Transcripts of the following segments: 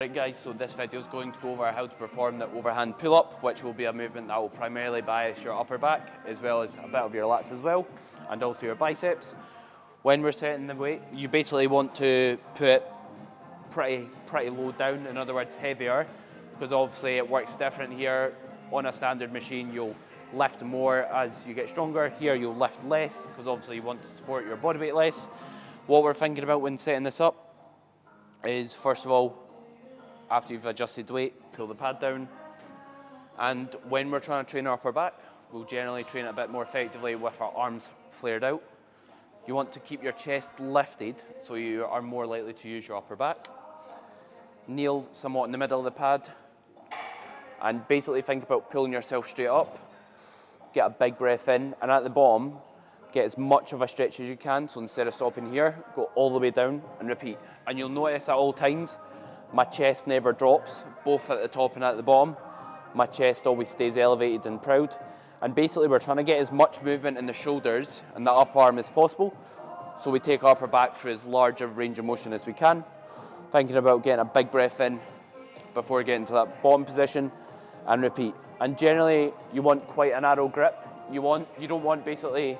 Right guys, so this video is going to go over how to perform the overhand pull-up, which will be a movement that will primarily bias your upper back, as well as a bit of your lats as well, and also your biceps. When we're setting the weight, you basically want to put it pretty low down, in other words heavier, because obviously it works different here. On a standard machine you'll lift more as you get stronger. Here you'll lift less, because obviously you want to support your body weight less. What we're thinking about when setting this up is, first of all, after you've adjusted the weight, pull the pad down. And when we're trying to train our upper back, we'll generally train it a bit more effectively with our arms flared out. You want to keep your chest lifted so you are more likely to use your upper back. Kneel somewhat in the middle of the pad and basically think about pulling yourself straight up. Get a big breath in, and at the bottom, get as much of a stretch as you can. So instead of stopping here, go all the way down and repeat. And you'll notice at all times, my chest never drops, both at the top and at the bottom. My chest always stays elevated and proud. And basically we're trying to get as much movement in the shoulders and the upper arm as possible. So we take our upper back through as large a range of motion as we can. Thinking about getting a big breath in before getting to that bottom position, and repeat. And generally you want quite a narrow grip. You don't want basically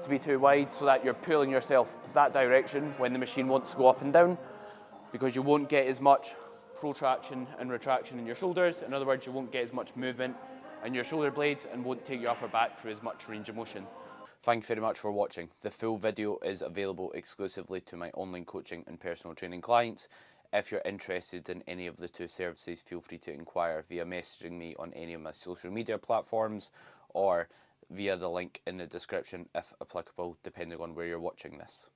to be too wide so that you're pulling yourself that direction when the machine wants to go up and down, because you won't get as much protraction and retraction in your shoulders. In other words, you won't get as much movement in your shoulder blades and won't take your upper back through as much range of motion. Thank you very much for watching. The full video is available exclusively to my online coaching and personal training clients. If you're interested in any of the two services, feel free to inquire via messaging me on any of my social media platforms or via the link in the description if applicable, depending on where you're watching this.